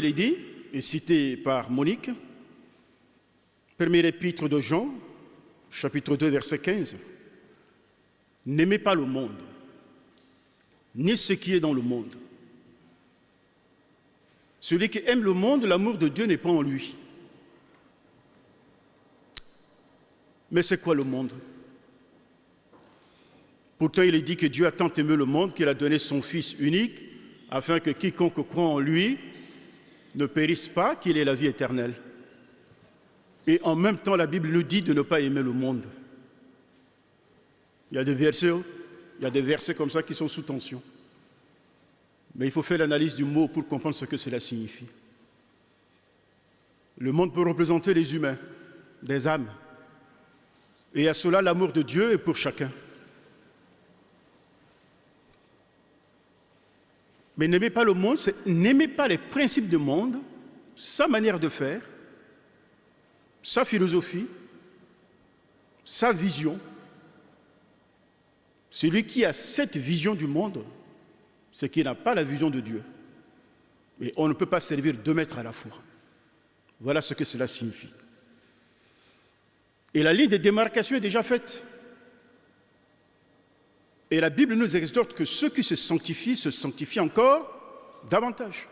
Il est dit, et cité par Monique, premier épître de Jean, chapitre 2, verset 15, « N'aimez pas le monde, ni ce qui est dans le monde. Celui qui aime le monde, l'amour de Dieu n'est pas en lui. » Mais c'est quoi le monde? Pourtant, il est dit que Dieu a tant aimé le monde qu'il a donné son Fils unique, afin que quiconque croit en lui ne périsse pas, qu'il ait la vie éternelle. Et en même temps, la Bible nous dit de ne pas aimer le monde. Il y a des versets comme ça qui sont sous tension. Mais il faut faire l'analyse du mot pour comprendre ce que cela signifie. Le monde peut représenter les humains, des âmes. Et à cela, l'amour de Dieu est pour chacun. Mais n'aimez pas le monde, c'est n'aimez pas les principes du monde, sa manière de faire, sa philosophie, sa vision. Celui qui a cette vision du monde, c'est qu'il n'a pas la vision de Dieu. Et on ne peut pas servir 2 maîtres à la fois. Voilà ce que cela signifie. Et la ligne de démarcation est déjà faite. Et la Bible nous exhorte que ceux qui se sanctifient encore davantage.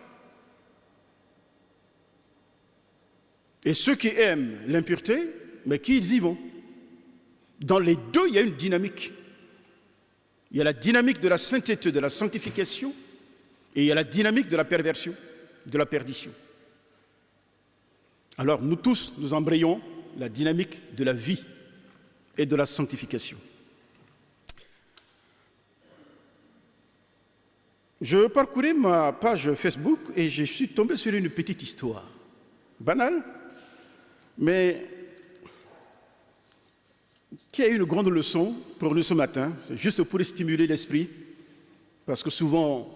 Et ceux qui aiment l'impureté, mais qu'ils y vont. Dans les deux, il y a une dynamique. Il y a la dynamique de la sainteté, de la sanctification, et il y a la dynamique de la perversion, de la perdition. Alors nous tous, nous embrayons la dynamique de la vie et de la sanctification. Je parcourais ma page Facebook et je suis tombé sur une petite histoire. Banale, mais qui a une grande leçon pour nous ce matin. C'est juste pour stimuler l'esprit, parce que souvent,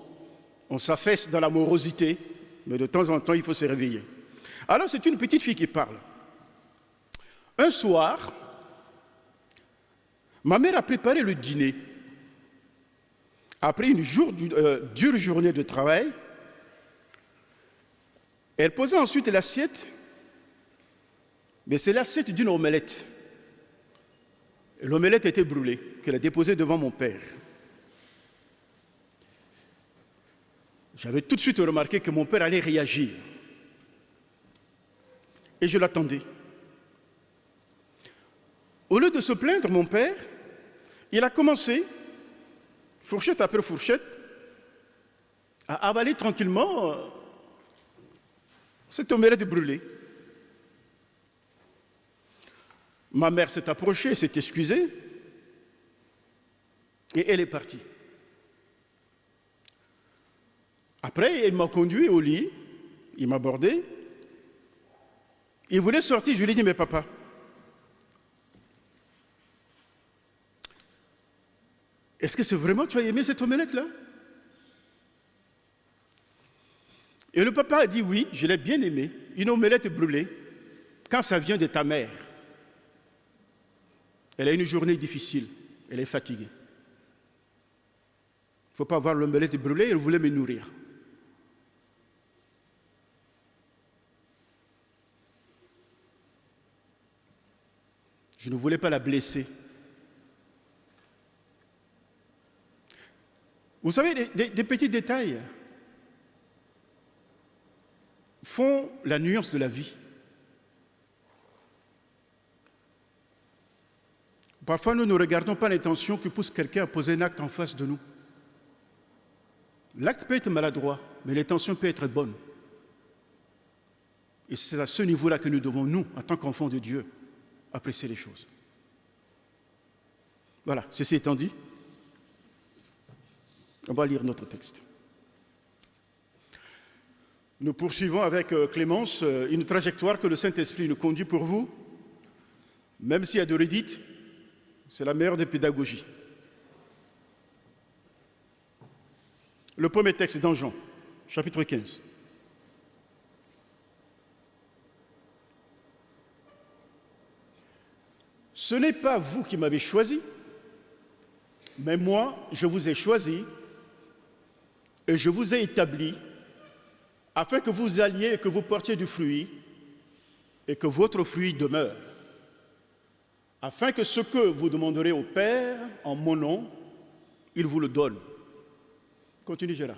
on s'affaisse dans la morosité, mais de temps en temps, il faut se réveiller. Alors, c'est une petite fille qui parle. Un soir, ma mère a préparé le dîner. Après une dure journée de travail, elle posait ensuite l'assiette, mais c'est l'assiette d'une omelette. L'omelette était brûlée, qu'elle a déposée devant mon père. J'avais tout de suite remarqué que mon père allait réagir. Et je l'attendais. Au lieu de se plaindre, mon père, il a commencé, fourchette après fourchette, à avaler tranquillement cette omelette brûlée. Ma mère s'est approchée, s'est excusée, et elle est partie. Après, elle m'a conduit au lit, il m'a abordé, il voulait sortir, je lui ai dit, mais papa, est-ce que c'est vraiment tu as aimé cette omelette-là? Et le papa a dit, oui, je l'ai bien aimée, une omelette brûlée, quand ça vient de ta mère. Elle a une journée difficile, elle est fatiguée. Il ne faut pas voir l'omelette brûlée, elle voulait me nourrir. Je ne voulais pas la blesser. Vous savez, des petits détails font la nuance de la vie. Parfois, nous ne regardons pas l'intention que pousse quelqu'un à poser un acte en face de nous. L'acte peut être maladroit, mais l'intention peut être bonne. Et c'est à ce niveau-là que nous devons, nous, en tant qu'enfants de Dieu, apprécier les choses. Voilà, ceci étant dit, on va lire notre texte. Nous poursuivons avec Clémence une trajectoire que le Saint-Esprit nous conduit pour vous, même s'il y a de redites. C'est la meilleure des pédagogies. Le premier texte est dans Jean, chapitre 15. Ce n'est pas vous qui m'avez choisi, mais moi, je vous ai choisi et je vous ai établi afin que vous alliez et que vous portiez du fruit, et que votre fruit demeure, afin que ce que vous demanderez au Père en mon nom, il vous le donne. Continue, Gérard.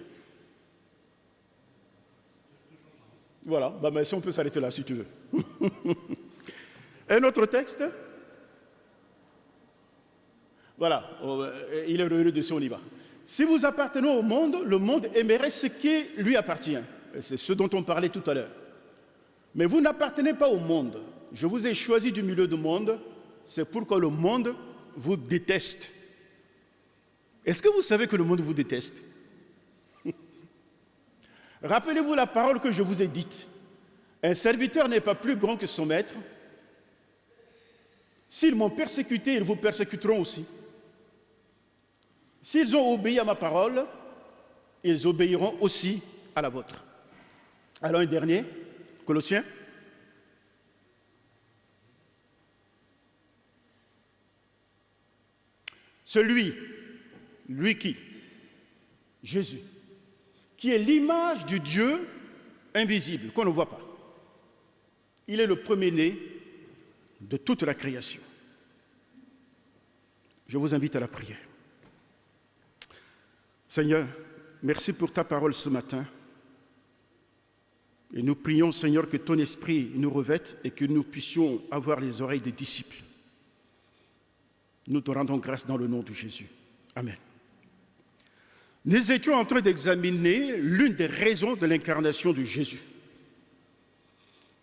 Voilà, mais si on peut s'arrêter là, si tu veux. Un autre texte. Voilà, il est revenu dessus, on y va. Si vous appartenez au monde, le monde aimerait ce qui lui appartient. C'est ce dont on parlait tout à l'heure. Mais vous n'appartenez pas au monde. Je vous ai choisi du milieu du monde, c'est pourquoi le monde vous déteste. Est-ce que vous savez que le monde vous déteste? Rappelez-vous la parole que je vous ai dite. Un serviteur n'est pas plus grand que son maître. S'ils m'ont persécuté, ils vous persécuteront aussi. S'ils ont obéi à ma parole, ils obéiront aussi à la vôtre. Alors un dernier, Colossiens. Celui, lui qui? Jésus, qui est l'image du Dieu invisible, qu'on ne voit pas. Il est le premier-né de toute la création. Je vous invite à la prière. Seigneur, merci pour ta parole ce matin. Et nous prions, Seigneur, que ton esprit nous revête et que nous puissions avoir les oreilles des disciples. Nous te rendons grâce dans le nom de Jésus. Amen. Nous étions en train d'examiner l'une des raisons de l'incarnation de Jésus.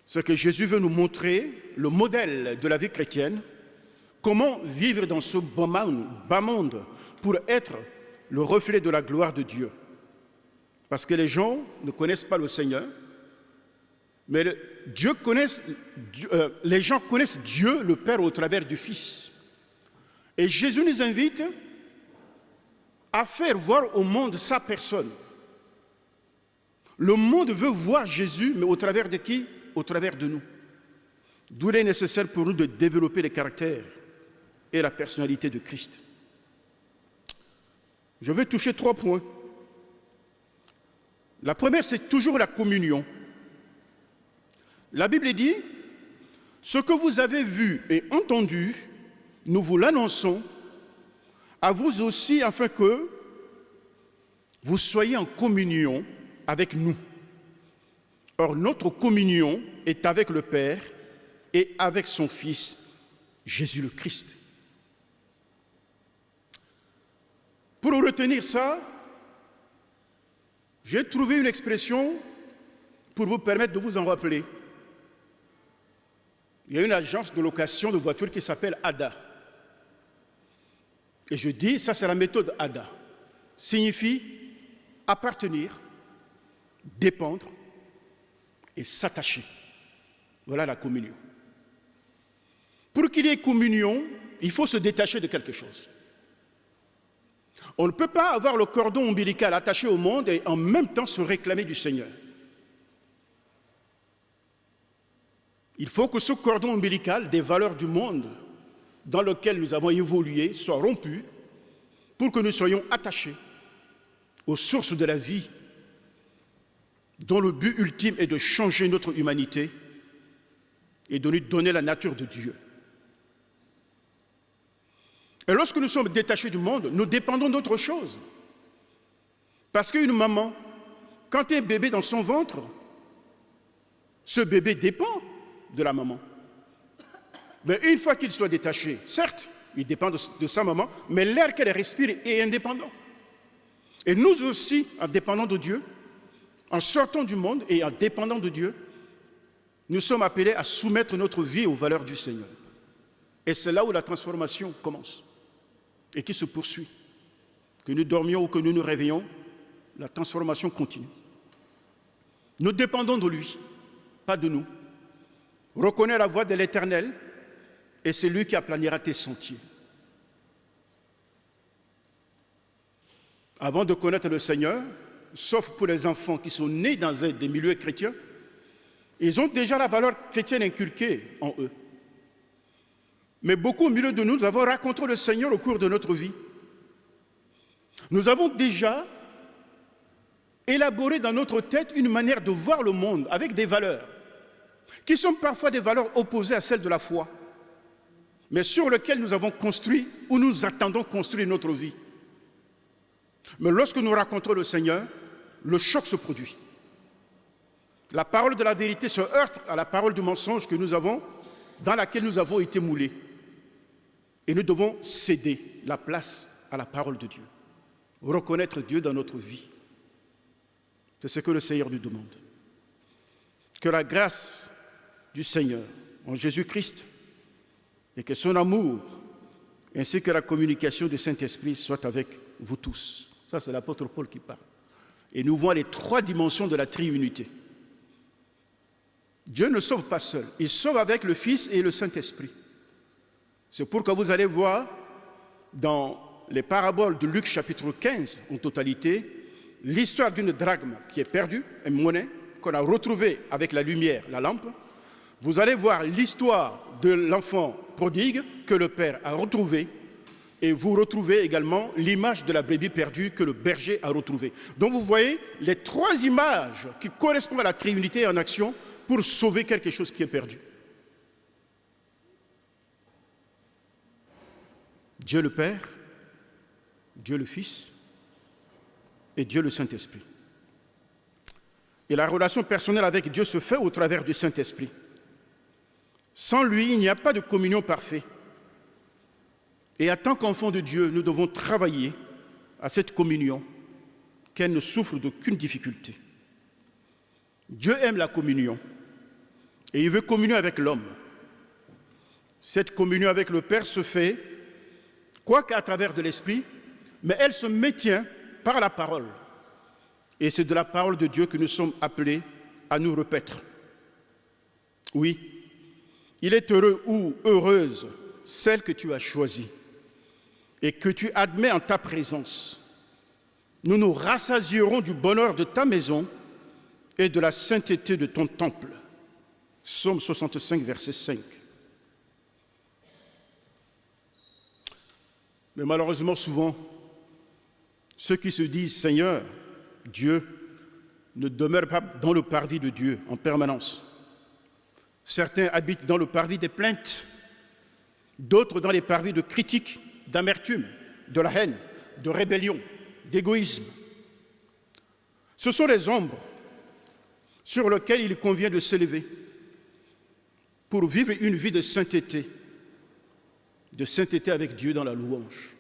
Ce que Jésus veut nous montrer, le modèle de la vie chrétienne, comment vivre dans ce bas monde pour être le reflet de la gloire de Dieu. Parce que les gens ne connaissent pas le Seigneur, mais les gens connaissent Dieu, le Père, au travers du Fils. Et Jésus nous invite à faire voir au monde sa personne. Le monde veut voir Jésus, mais au travers de qui? Au travers de nous. D'où il est nécessaire pour nous de développer le caractère et la personnalité de Christ. Je vais toucher 3 points. La première, c'est toujours la communion. La Bible dit, ce que vous avez vu et entendu, nous vous l'annonçons, à vous aussi, afin que vous soyez en communion avec nous. Or, notre communion est avec le Père et avec son Fils, Jésus le Christ. Pour retenir ça, j'ai trouvé une expression pour vous permettre de vous en rappeler. Il y a une agence de location de voitures qui s'appelle ADA. Et je dis, ça c'est la méthode ADA. Signifie appartenir, dépendre et s'attacher. Voilà la communion. Pour qu'il y ait communion, il faut se détacher de quelque chose. On ne peut pas avoir le cordon ombilical attaché au monde et en même temps se réclamer du Seigneur. Il faut que ce cordon ombilical des valeurs du monde dans lequel nous avons évolué soit rompu pour que nous soyons attachés aux sources de la vie dont le but ultime est de changer notre humanité et de lui donner la nature de Dieu. Et lorsque nous sommes détachés du monde, nous dépendons d'autre chose. Parce qu'une maman, quand il y a un bébé dans son ventre, ce bébé dépend de la maman. Mais une fois qu'il soit détaché, certes, il dépend de sa maman, mais l'air qu'elle respire est indépendant. Et nous aussi, en dépendant de Dieu, en sortant du monde et en dépendant de Dieu, nous sommes appelés à soumettre notre vie aux valeurs du Seigneur. Et c'est là où la transformation commence et qui se poursuit. Que nous dormions ou que nous nous réveillons, la transformation continue. Nous dépendons de lui, pas de nous. Reconnais la voix de l'Éternel et c'est lui qui aplanira tes sentiers. Avant de connaître le Seigneur, sauf pour les enfants qui sont nés dans des milieux chrétiens, ils ont déjà la valeur chrétienne inculquée en eux. Mais beaucoup au milieu de nous, nous avons rencontré le Seigneur au cours de notre vie. Nous avons déjà élaborer dans notre tête une manière de voir le monde avec des valeurs qui sont parfois des valeurs opposées à celles de la foi, mais sur lesquelles nous avons construit ou nous attendons construire notre vie. Mais lorsque nous rencontrons le Seigneur, le choc se produit. La parole de la vérité se heurte à la parole du mensonge que nous avons, dans laquelle nous avons été moulés. Et nous devons céder la place à la parole de Dieu, reconnaître Dieu dans notre vie. C'est ce que le Seigneur nous demande. Que la grâce du Seigneur en Jésus-Christ et que son amour ainsi que la communication du Saint-Esprit soient avec vous tous. Ça, c'est l'apôtre Paul qui parle. Et nous voyons les trois dimensions de la triunité. Dieu ne sauve pas seul, il sauve avec le Fils et le Saint-Esprit. C'est pourquoi vous allez voir dans les paraboles de Luc chapitre 15 en totalité, l'histoire d'une drachme qui est perdue, une monnaie qu'on a retrouvée avec la lumière, la lampe. Vous allez voir l'histoire de l'enfant prodigue que le père a retrouvé, et vous retrouvez également l'image de la brebis perdue que le berger a retrouvée. Donc vous voyez les trois images qui correspondent à la triunité en action pour sauver quelque chose qui est perdu. Dieu le Père, Dieu le Fils et Dieu le Saint-Esprit. Et la relation personnelle avec Dieu se fait au travers du Saint-Esprit. Sans lui, il n'y a pas de communion parfaite. Et en tant qu'enfants de Dieu, nous devons travailler à cette communion, qu'elle ne souffre d'aucune difficulté. Dieu aime la communion et il veut communier avec l'homme. Cette communion avec le Père se fait, quoique à travers de l'Esprit, mais elle se maintient par la parole. Et c'est de la parole de Dieu que nous sommes appelés à nous repaître. Oui, il est heureux ou heureuse celle que tu as choisie et que tu admets en ta présence. Nous nous rassasierons du bonheur de ta maison et de la sainteté de ton temple. Psaume 65, verset 5. Mais malheureusement, souvent, ceux qui se disent Seigneur, Dieu, ne demeurent pas dans le parvis de Dieu en permanence. Certains habitent dans le parvis des plaintes, d'autres dans les parvis de critiques, d'amertume, de la haine, de rébellion, d'égoïsme. Ce sont les ombres sur lesquelles il convient de s'élever pour vivre une vie de sainteté avec Dieu dans la louange.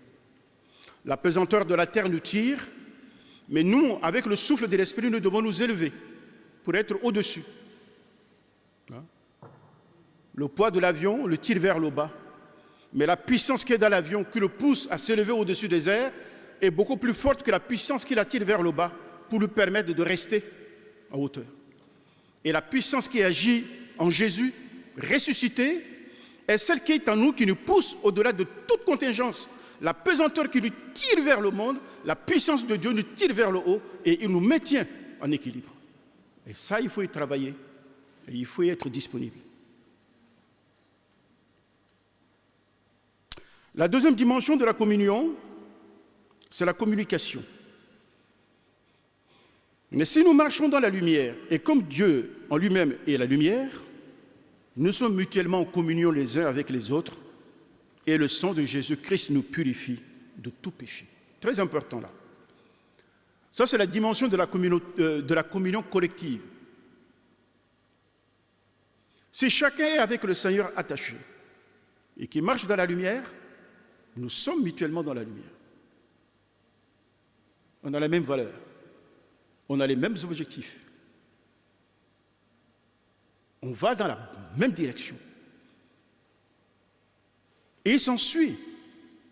La pesanteur de la terre nous tire, mais nous, avec le souffle de l'Esprit, nous devons nous élever pour être au-dessus. Le poids de l'avion le tire vers le bas, mais la puissance qui est dans l'avion, qui le pousse à s'élever au-dessus des airs, est beaucoup plus forte que la puissance qui l'attire vers le bas pour lui permettre de rester en hauteur. Et la puissance qui agit en Jésus, ressuscité, est celle qui est en nous, qui nous pousse au-delà de toute contingence. La pesanteur qui nous tire vers le monde, la puissance de Dieu nous tire vers le haut et il nous maintient en équilibre. Et ça, il faut y travailler et il faut y être disponible. La deuxième dimension de la communion, c'est la communication. Mais si nous marchons dans la lumière, et comme Dieu en lui-même est la lumière, nous sommes mutuellement en communion les uns avec les autres, et le sang de Jésus-Christ nous purifie de tout péché. Très important là. Ça, c'est la dimension de la communion collective. Si chacun est avec le Seigneur attaché et qui marche dans la lumière, nous sommes mutuellement dans la lumière. On a la même valeur. On a les mêmes objectifs. On va dans la même direction. Et il s'ensuit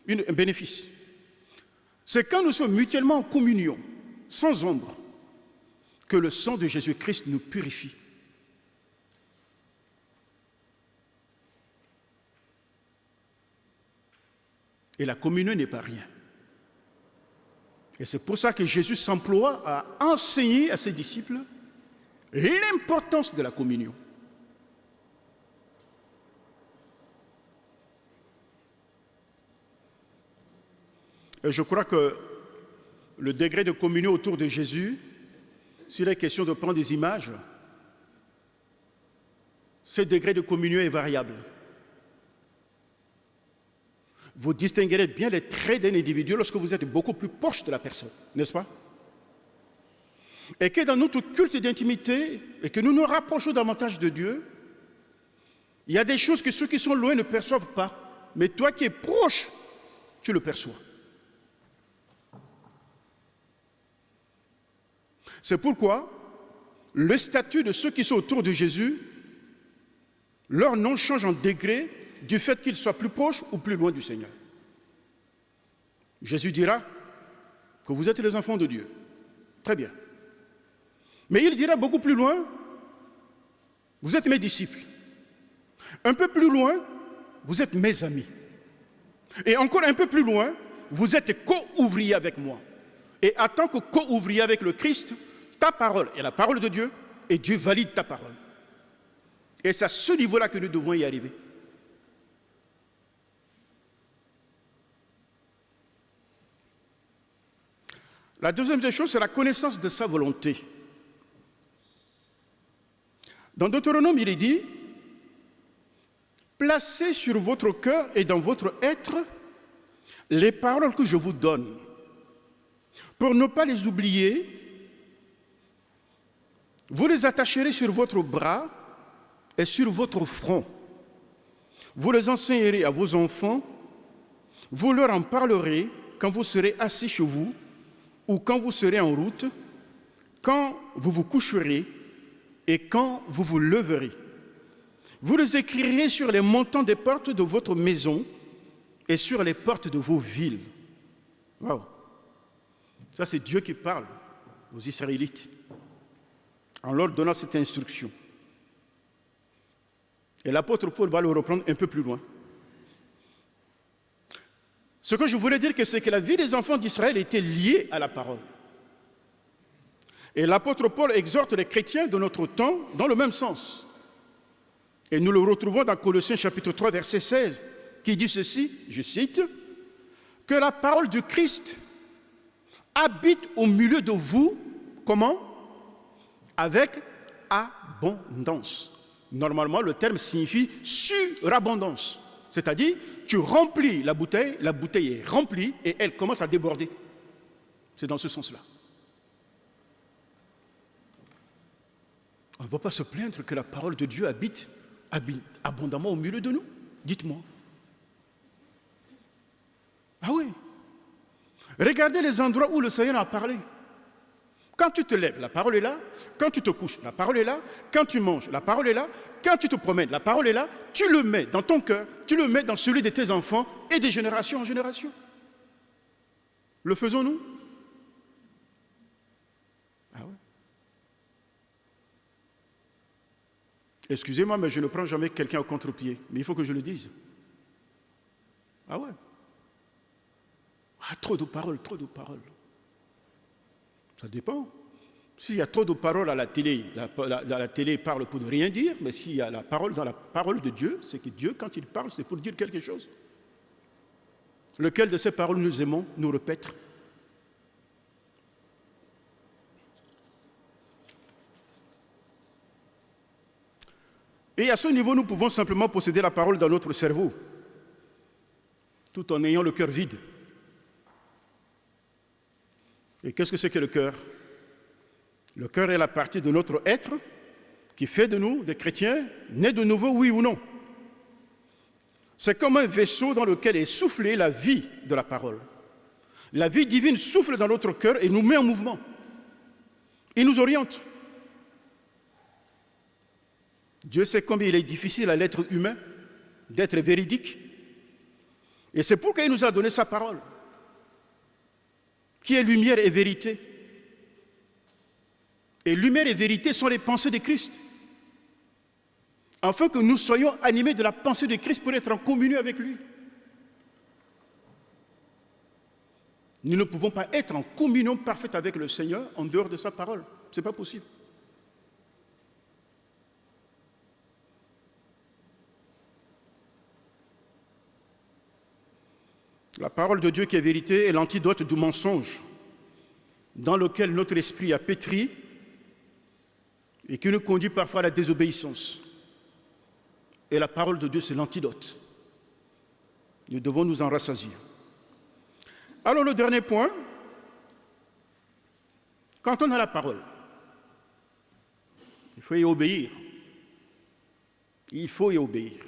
un bénéfice. C'est quand nous sommes mutuellement en communion, sans ombre, que le sang de Jésus-Christ nous purifie. Et la communion n'est pas rien. Et c'est pour ça que Jésus s'emploie à enseigner à ses disciples l'importance de la communion. Et je crois que le degré de communion autour de Jésus s'il est question de prendre des images, ce degré de communion est variable. Vous distinguerez bien les traits d'un individu lorsque vous êtes beaucoup plus proche de la personne, n'est-ce pas? Et que dans notre culte d'intimité, et que nous nous rapprochons davantage de Dieu, il y a des choses que ceux qui sont loin ne perçoivent pas, mais toi qui es proche, tu le perçois. C'est pourquoi le statut de ceux qui sont autour de Jésus, leur nom change en degré du fait qu'ils soient plus proches ou plus loin du Seigneur. Jésus dira que vous êtes les enfants de Dieu. Très bien. Mais il dira beaucoup plus loin, vous êtes mes disciples. Un peu plus loin, vous êtes mes amis. Et encore un peu plus loin, vous êtes co-ouvriers avec moi. Et en tant que co-ouvrier avec le Christ, ta parole est la parole de Dieu et Dieu valide ta parole. Et c'est à ce niveau-là que nous devons y arriver. La deuxième des choses, c'est la connaissance de sa volonté. Dans Deutéronome, il est dit, placez sur votre cœur et dans votre être les paroles que je vous donne, pour ne pas les oublier. Vous les attacherez sur votre bras et sur votre front. Vous les enseignerez à vos enfants. Vous leur en parlerez quand vous serez assis chez vous ou quand vous serez en route, quand vous vous coucherez et quand vous vous leverez. Vous les écrirez sur les montants des portes de votre maison et sur les portes de vos villes. Waouh! Ça, c'est Dieu qui parle aux Israélites en leur donnant cette instruction. Et l'apôtre Paul va le reprendre un peu plus loin. Ce que je voulais dire, c'est que la vie des enfants d'Israël était liée à la parole. Et l'apôtre Paul exhorte les chrétiens de notre temps dans le même sens. Et nous le retrouvons dans Colossiens chapitre 3, verset 16, qui dit ceci, je cite, « Que la parole du Christ habite au milieu de vous, comment? Avec abondance. » Normalement, le terme signifie surabondance. C'est-à-dire, tu remplis la bouteille est remplie et elle commence à déborder. C'est dans ce sens-là. On ne va pas se plaindre que la parole de Dieu habite abondamment au milieu de nous. Dites-moi. Ah oui. Regardez les endroits où le Seigneur a parlé. Quand tu te lèves, la parole est là. Quand tu te couches, la parole est là. Quand tu manges, la parole est là. Quand tu te promènes, la parole est là. Tu le mets dans ton cœur, tu le mets dans celui de tes enfants et de génération en génération. Le faisons-nous? Ah ouais. Excusez-moi, mais je ne prends jamais quelqu'un au contre-pied. Mais il faut que je le dise. Ah ouais. Ah, trop de paroles, trop de paroles. Ça dépend. S'il y a trop de paroles à la télé, la télé parle pour ne rien dire, mais s'il y a la parole dans la parole de Dieu, c'est que Dieu, quand il parle, c'est pour dire quelque chose. Lequel de ces paroles nous aimons, nous répète? Et à ce niveau, nous pouvons simplement posséder la parole dans notre cerveau, tout en ayant le cœur vide. Et qu'est-ce que c'est que le cœur? Le cœur est la partie de notre être qui fait de nous des chrétiens nés de nouveau, oui ou non. C'est comme un vaisseau dans lequel est soufflée la vie de la parole. La vie divine souffle dans notre cœur et nous met en mouvement. Il nous oriente. Dieu sait combien il est difficile à l'être humain d'être véridique. Et c'est pourquoi il nous a donné sa parole, qui est lumière et vérité. Et lumière et vérité sont les pensées de Christ. Afin que nous soyons animés de la pensée de Christ pour être en communion avec lui. Nous ne pouvons pas être en communion parfaite avec le Seigneur en dehors de sa parole. Ce n'est pas possible. La parole de Dieu qui est vérité est l'antidote du mensonge, dans lequel notre esprit a pétri et qui nous conduit parfois à la désobéissance. Et la parole de Dieu, c'est l'antidote. Nous devons nous en rassasier. Alors le dernier point, quand on a la parole, il faut y obéir. Il faut y obéir.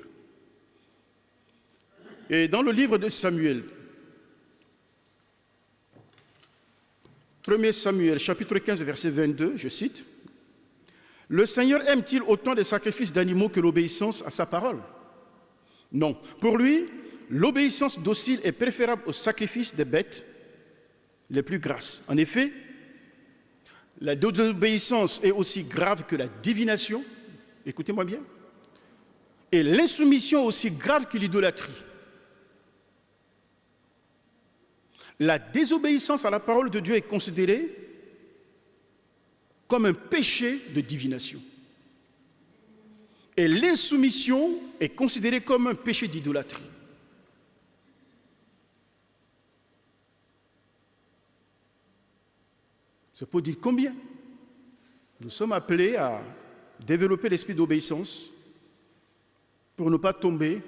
Et dans le livre de Samuel, 1 Samuel, chapitre 15, verset 22, je cite, « Le Seigneur aime-t-il autant des sacrifices d'animaux que l'obéissance à sa parole? Non. Pour lui, l'obéissance docile est préférable au sacrifice des bêtes les plus grasses. En effet, la désobéissance est aussi grave que la divination, écoutez-moi bien, et l'insoumission aussi grave que l'idolâtrie. La désobéissance à la parole de Dieu est considérée comme un péché de divination. Et l'insoumission est considérée comme un péché d'idolâtrie. C'est pour dire combien nous sommes appelés à développer l'esprit d'obéissance pour ne pas tomber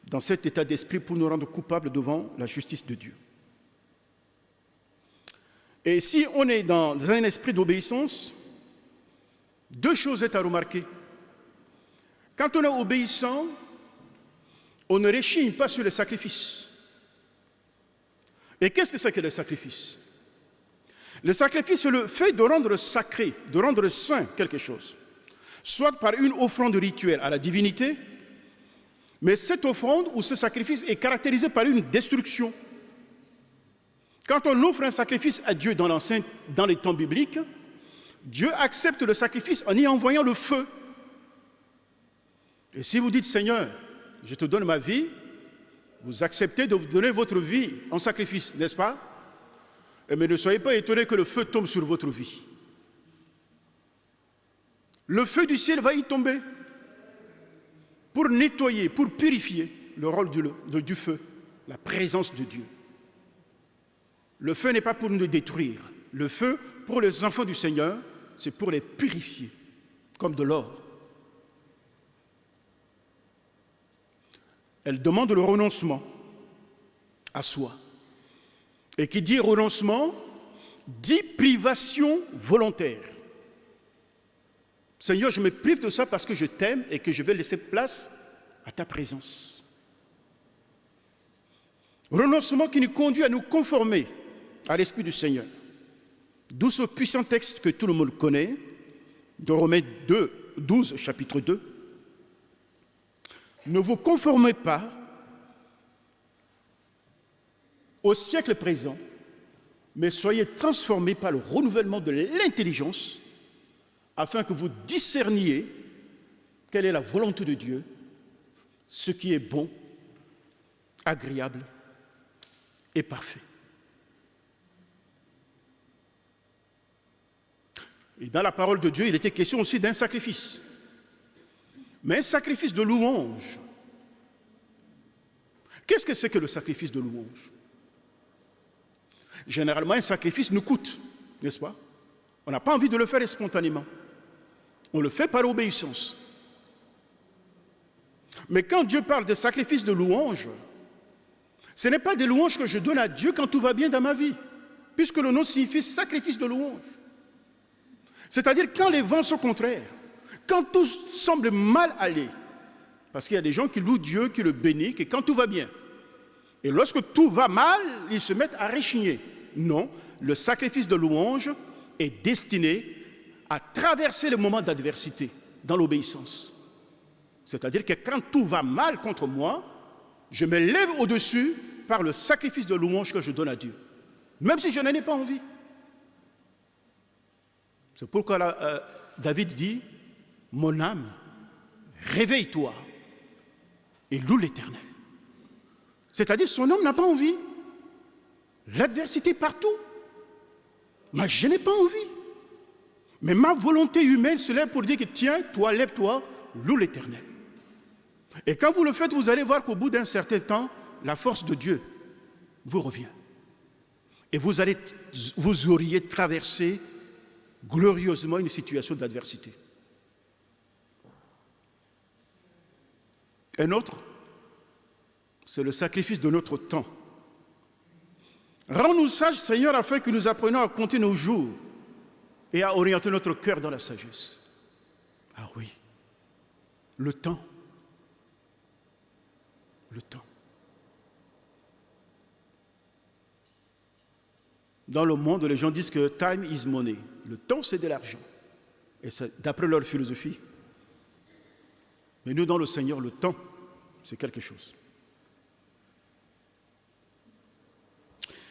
dans cet état d'esprit pour nous rendre coupables devant la justice de Dieu. Et si on est dans un esprit d'obéissance, deux choses sont à remarquer. Quand on est obéissant, on ne réchigne pas sur le sacrifice. Et qu'est-ce que c'est que le sacrifice? Le sacrifice, c'est le fait de rendre sacré, de rendre saint quelque chose, soit par une offrande rituelle à la divinité, mais cette offrande ou ce sacrifice est caractérisé par une destruction. Quand on offre un sacrifice à Dieu dans les temps bibliques, Dieu accepte le sacrifice en y envoyant le feu. Et si vous dites, Seigneur, je te donne ma vie, vous acceptez de vous donner votre vie en sacrifice, n'est-ce pas? Mais ne soyez pas étonnés que le feu tombe sur votre vie. Le feu du ciel va y tomber pour nettoyer, pour purifier le rôle du feu, la présence de Dieu. Le feu n'est pas pour nous détruire. Le feu, pour les enfants du Seigneur, c'est pour les purifier, comme de l'or. Elle demande le renoncement à soi. Et qui dit renoncement, dit privation volontaire. Seigneur, je me prive de ça parce que je t'aime et que je vais laisser place à ta présence. Renoncement qui nous conduit à nous conformer à l'Esprit du Seigneur. D'où ce puissant texte que tout le monde connaît, de Romains 12, chapitre 2. Ne vous conformez pas au siècle présent, mais soyez transformés par le renouvellement de l'intelligence, afin que vous discerniez quelle est la volonté de Dieu, ce qui est bon, agréable et parfait. Et dans la parole de Dieu, il était question aussi d'un sacrifice. Mais un sacrifice de louange. Qu'est-ce que c'est que le sacrifice de louange? Généralement, un sacrifice nous coûte, n'est-ce pas? On n'a pas envie de le faire spontanément. On le fait par obéissance. Mais quand Dieu parle de sacrifice de louange, ce n'est pas des louanges que je donne à Dieu quand tout va bien dans ma vie, puisque le nom signifie sacrifice de louange. C'est-à-dire quand les vents sont contraires, quand tout semble mal aller, parce qu'il y a des gens qui louent Dieu, qui le bénissent, et quand tout va bien. Et lorsque tout va mal, ils se mettent à rechigner. Non, le sacrifice de louange est destiné à traverser les moments d'adversité dans l'obéissance. C'est-à-dire que quand tout va mal contre moi, je me lève au-dessus par le sacrifice de louange que je donne à Dieu, même si je n'en ai pas envie. C'est pourquoi David dit, « Mon âme, réveille-toi et loue l'Éternel. » C'est-à-dire son âme n'a pas envie. L'adversité partout. Mais je n'ai pas envie. Mais ma volonté humaine se lève pour dire que tiens, toi, lève-toi, loue l'Éternel. Et quand vous le faites, vous allez voir qu'au bout d'un certain temps, la force de Dieu vous revient. Et vous auriez traversé glorieusement une situation d'adversité. Un autre, c'est le sacrifice de notre temps. Rends-nous sages, Seigneur, afin que nous apprenions à compter nos jours et à orienter notre cœur dans la sagesse. Ah oui, le temps. Le temps. Dans le monde, les gens disent que time is money. Le temps, c'est de l'argent. Et c'est d'après leur philosophie. Mais nous, dans le Seigneur, le temps, c'est quelque chose.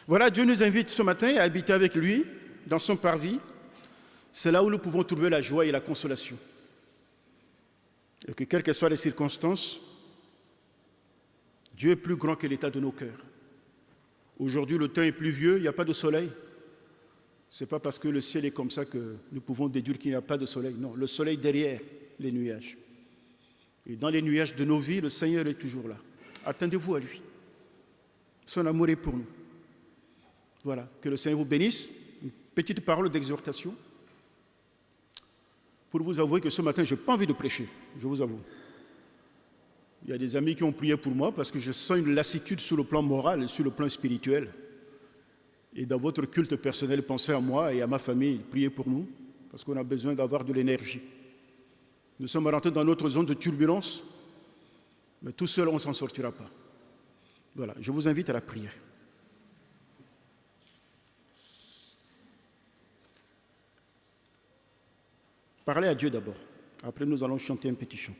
Voilà, Dieu nous invite ce matin à habiter avec lui, dans son parvis. C'est là où nous pouvons trouver la joie et la consolation. Et que quelles que soient les circonstances, Dieu est plus grand que l'état de nos cœurs. Aujourd'hui, le temps est pluvieux, il n'y a pas de soleil. Ce n'est pas parce que le ciel est comme ça que nous pouvons déduire qu'il n'y a pas de soleil. Non, le soleil derrière les nuages. Et dans les nuages de nos vies, le Seigneur est toujours là. Attendez-vous à lui. Son amour est pour nous. Voilà, que le Seigneur vous bénisse. Une petite parole d'exhortation. Pour vous avouer que ce matin, je n'ai pas envie de prêcher, je vous avoue. Il y a des amis qui ont prié pour moi parce que je sens une lassitude sur le plan moral et sur le plan spirituel. Et dans votre culte personnel, pensez à moi et à ma famille, priez pour nous, parce qu'on a besoin d'avoir de l'énergie. Nous sommes rentrés dans notre zone de turbulence, mais tout seul, on ne s'en sortira pas. Voilà, je vous invite à la prière. Parlez à Dieu d'abord. Après, nous allons chanter un petit chant.